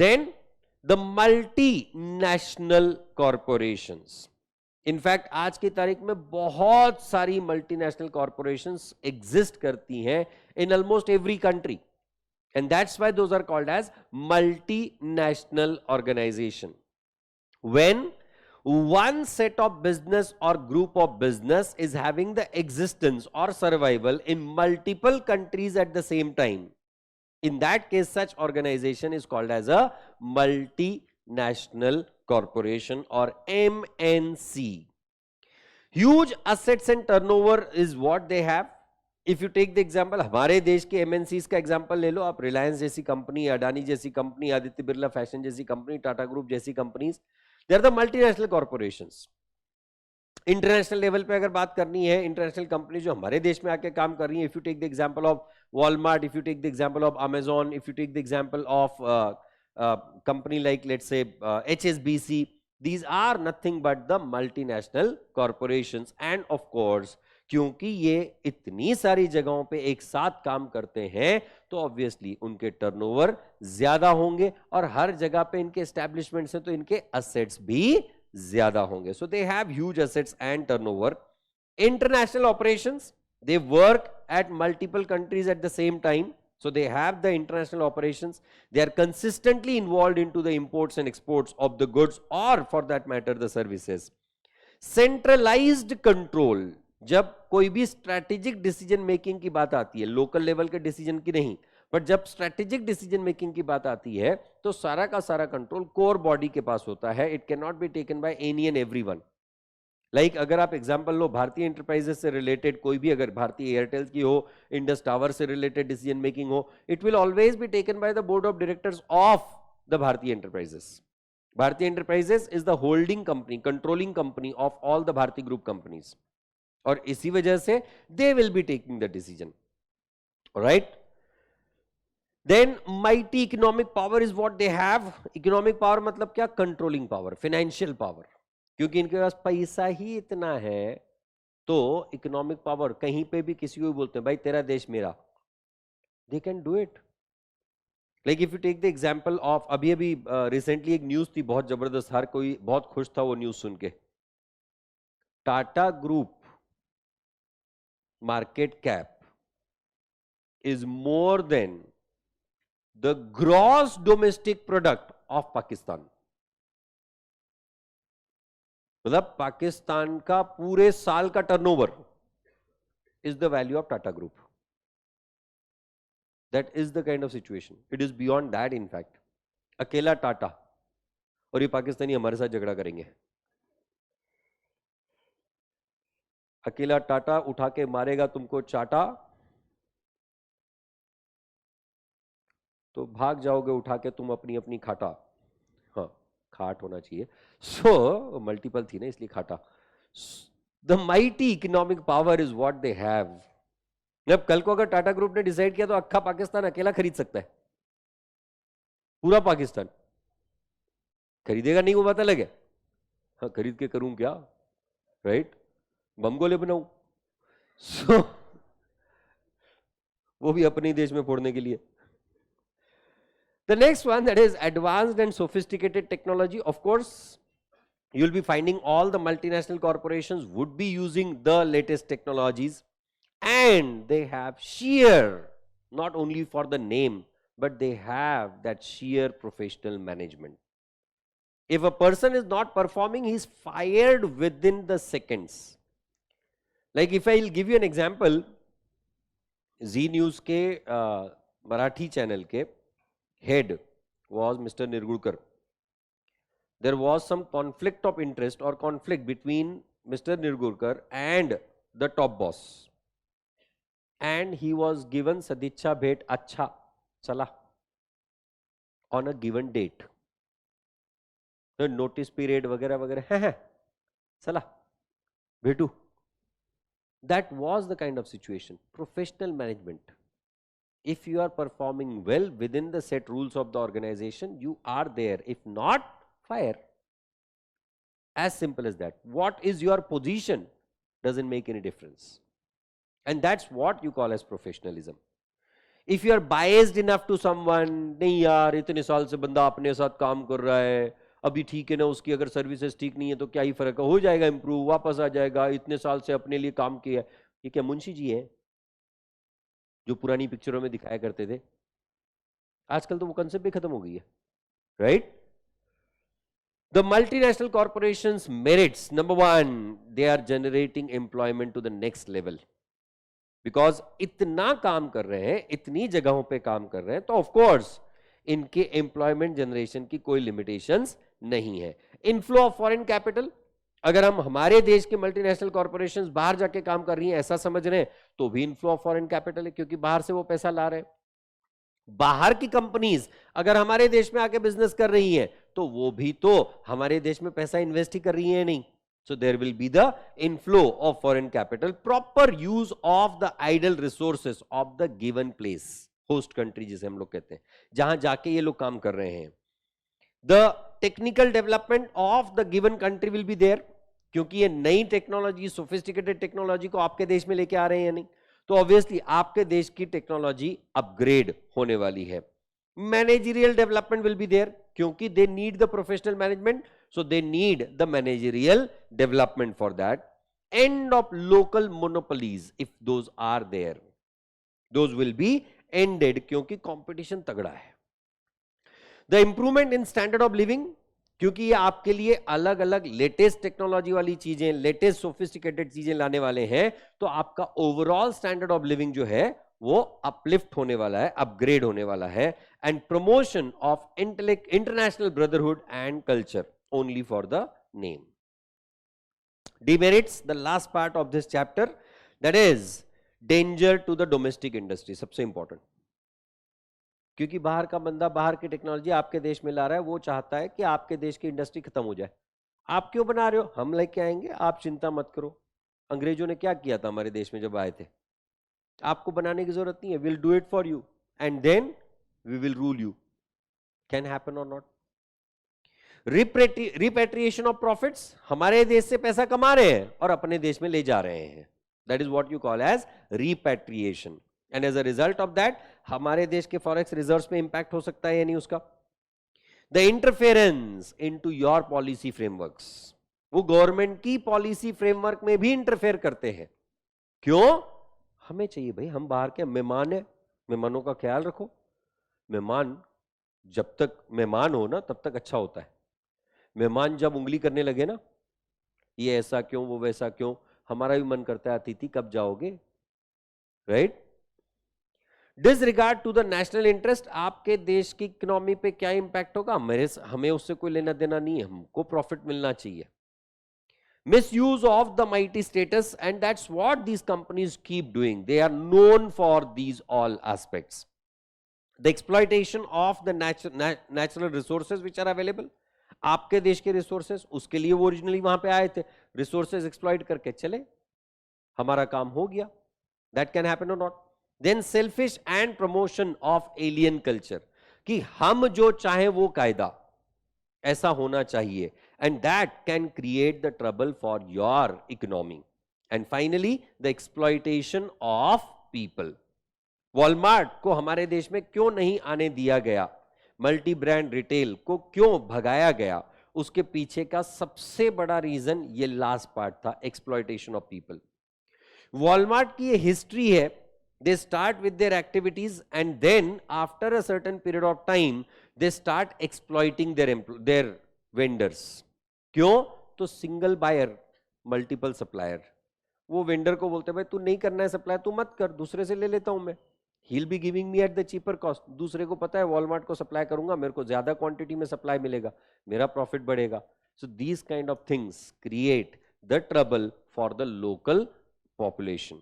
Then the multinational corporations. In fact आज की तारीख में बहुत सारी मल्टीनेशनल कॉर्पोरेशंस एग्जिस्ट करती हैं in almost every country, and that's why those are called as multinational organization. When one set of business or group of business is having the existence or survival in multiple countries at the same time, in that case such organization is called as a multinational corporation or MNC. Huge assets and turnover is what they have. If you take the example, हमारे देश के MNCs का example ले लो आप, रिलायंस जैसी company, Adani जैसी company, Aditya Birla fashion जैसी company, Tata group जैसी companies, they are the multinational corporations. International level पे अगर बात करनी है, इंटरनेशनल कंपनी जो हमारे देश में आके काम कर रही है, if you take the example of Walmart, if you take the example of Amazon, if you take the example of company like let's say HSBC, these are nothing but the multinational corporations. And of course, क्योंकि ये इतनी सारी जगहों पे एक साथ काम करते हैं तो ऑब्वियसली उनके टर्नओवर ज्यादा होंगे और हर जगह पे इनके एस्टैब्लिशमेंट्स हैं तो इनके असेट्स भी ज्यादा होंगे. So they have huge assets and turnover. International operations, they work at multiple countries at the same time. So they have the international operations. They are consistently involved into the imports and exports of the goods or for that matter the services. Centralized control. जब कोई भी strategic decision making की बात आती है, local level के decision की नहीं, बट जब स्ट्रैटेजिक डिसीजन मेकिंग की बात आती है तो सारा का सारा कंट्रोल कोर बॉडी के पास होता है. It can not be taken by any and everyone. Like अगर आप एग्जांपल लो, भारतीय एंटरप्राइजेस से रिलेटेड कोई भी, अगर भारतीय एयरटेल की हो, इंडस टावर से रिलेटेड डिसीजन मेकिंग हो, it will always be taken by the board of directors of the Bharti enterprises. Bharti enterprises is the holding company, controlling company of all the Bharti group companies, और इसी वजह से they will be taking the decision. Right. Then mighty economic power is what they have. Economic power मतलब क्या? Controlling power, financial power. क्योंकि इनके पास पैसा ही इतना है तो इकोनॉमिक पावर, कहीं पे भी किसी को भी बोलते हैं भाई तेरा देश मेरा, they can do it. Like if you take the example of, अभी रिसेंटली एक न्यूज थी बहुत जबरदस्त, हर कोई बहुत खुश था वो न्यूज सुन के. Tata group market cap is more than the gross domestic product of Pakistan. मतलब पाकिस्तान का पूरे साल का turnover is the value of Tata group. That is the kind of situation. It is beyond that. In fact अकेला टाटा, और ये पाकिस्तानी हमारे साथ झगड़ा करेंगे. अकेला टाटा उठा के मारेगा तुमको चाटा तो भाग जाओगे उठा के तुम अपनी अपनी खाटा. हाँ, खाट होना चाहिए. सो मल्टीपल थी ना इसलिए खाटा. The mighty economic power is what they have. अब कल को अगर टाटा ग्रुप ने डिसाइड किया तो अक्खा पाकिस्तान अकेला खरीद सकता है, पूरा पाकिस्तान. खरीदेगा नहीं वो बात अलग है. हाँ, खरीद के करूं क्या? राइट. बम गोले बनाऊं. सो वो भी अपने देश में फोड़ने के लिए. The next one, that is advanced and sophisticated technology. Of course, you'll be finding all the multinational corporations would be using the latest technologies, and they have sheer, not only for the name, but they have that sheer professional management. If a person is not performing, he is fired within the seconds. Like if I'll give you an example, Z News के Marathi channel के head was Mr. Nirgulkar. There was some conflict of interest or conflict between Mr. Nirgulkar and the top boss, and he was given Sadicha Bhet Acha Chala on a given date. The notice period वगैरह वगैरह है चला भेटू. That was the kind of situation. Professional management. If you are performing well within the set rules of the organization, you are there. If not, fire. As simple as that. What is your position doesn't make any difference. And that's what you call as professionalism. If you are biased enough to someone, नहीं यार इतने साल से बंदा अपने साथ काम कर रहा है, अभी ठीक है ना, उसकी अगर सर्विसेज ठीक नहीं है तो क्या ही फर्क है, हो जाएगा इंप्रूव, वापस आ जाएगा, इतने साल से अपने लिए काम किया। ये क्या मुंशी जी है जो पुरानी पिक्चरों में दिखाया करते थे? आजकल तो वो कंसेप्ट भी खत्म हो गई है, right? The multinational corporations merits, number one, they are generating employment to the next level. Because इतना काम कर रहे हैं, इतनी जगहों पे काम कर रहे हैं, तो ऑफ कोर्स इनके एम्प्लॉयमेंट जनरेशन की कोई लिमिटेशंस नहीं है। इनफ्लो ऑफ फॉरेन कैपिटल, अगर हम हमारे देश के मल्टीनेशनल कॉर्पोरेशंस बाहर जाके काम कर रही हैं ऐसा समझ रहे हैं, तो भी इनफ्लो ऑफ फॉरेन कैपिटल है, क्योंकि बाहर से वो पैसा ला रहे हैं। बाहर की कंपनीज अगर हमारे देश में आके बिजनेस कर रही हैं, तो वो भी तो हमारे देश में पैसा इन्वेस्ट ही कर रही है, नहीं? So there will be the inflow of foreign capital, proper use of the idle resources of the given place, host country जिसे हम लोग कहते हैं, जहां जाके ये लोग काम कर रहे हैं। The technical development of the given country will be there, क्योंकि ये नई टेक्नोलॉजी, सोफिस्टिकेटेड टेक्नोलॉजी को आपके देश में लेके आ रहे हैं या नहीं, तो ऑब्वियसली आपके देश की टेक्नोलॉजी अपग्रेड होने वाली है। Managerial development will be there, क्योंकि they need the professional management, so they need the managerial development for that. End of local monopolies, if those are there, those will be ended, क्योंकि competition तगड़ा है। The improvement in standard of living, क्योंकि ये आपके लिए अलग अलग latest technology वाली चीजें, लेटेस्ट सोफिस्टिकेटेड चीजें लाने वाले हैं, तो आपका ओवरऑल स्टैंडर्ड ऑफ लिविंग जो है वो अपलिफ्ट होने वाला है, अपग्रेड होने वाला है। And promotion of international brotherhood and culture, only for the name. Demerits, the last part of this chapter, that is danger to the domestic industry, सबसे इंपॉर्टेंट, क्योंकि बाहर का बंदा बाहर की टेक्नोलॉजी आपके देश में ला रहा है, वो चाहता है कि आपके देश की इंडस्ट्री खत्म हो जाए। आप क्यों बना रहे हो? हम लेके आएंगे, आप चिंता मत करो। अंग्रेजों ने क्या किया था हमारे देश में जब आए थे? आपको बनाने की जरूरत नहीं है, will do it for you and then we will rule you. Can happen or not? Repatriation of profits, हमारे देश से पैसा कमा रहे हैं और अपने देश में ले जा रहे हैं, that is what you call as repatriation. And as a result of that हमारे देश के फॉरेक्स रिजर्व्स पे इंपैक्ट हो सकता है या नहीं उसका। The interference into your policy frameworks, वो गवर्नमेंट की पॉलिसी फ्रेमवर्क में भी इंटरफेयर करते हैं। क्यों? हमें चाहिए भाई, हम बाहर के मेहमान हैं, मेहमानों का ख्याल रखो। मेहमान जब तक मेहमान हो ना तब तक अच्छा होता है। मेहमान जब उंगली करने लगे ना, ये ऐसा क्यों, वो वैसा क्यों, हमारा भी मन करता है अतिथि कब जाओगे, right? Disregard to the national interest, आपके देश की इकोनॉमी पे क्या इंपैक्ट होगा, हमें उससे कोई लेना देना नहीं है, हमको प्रॉफिट मिलना चाहिए। misuse of the mighty status, and that's what these companies keep doing. They are known for these all aspects. The exploitation of the natural resources which are available, आपके देश के रिसोर्सेस, उसके लिए वो ओरिजिनली वहां पे आए थे, रिसोर्सेस एक्सप्लॉइट करके चले, हमारा काम हो गया, that can happen or not. Then selfish and promotion of alien culture, कि हम जो चाहे वो कायदा, ऐसा होना चाहिए, and that can create the trouble for your economy. And finally the exploitation of people. Walmart को हमारे देश में क्यों नहीं आने दिया गया, मल्टी ब्रांड रिटेल को क्यों भगाया गया, उसके पीछे का सबसे बड़ा रीजन ये लास्ट पार्ट था, एक्सप्लॉइटेशन ऑफ पीपल। वॉलमार्ट की ये हिस्ट्री है, they start with their activities and then after a certain period of time they start exploiting their vendors. क्यों? तो सिंगल बायर, मल्टीपल सप्लायर, वो वेंडर को बोलते भाई तू नहीं करना है सप्लाई, तू मत कर, दूसरे से ले लेता हूं मैं, he'll be giving me at the cheaper cost। दूसरे को पता है वॉलमार्ट को सप्लाई करूंगा, मेरे को ज्यादा क्वांटिटी में सप्लाई मिलेगा, मेरा प्रॉफिट बढ़ेगा। So these kind of things create the trouble for the local population.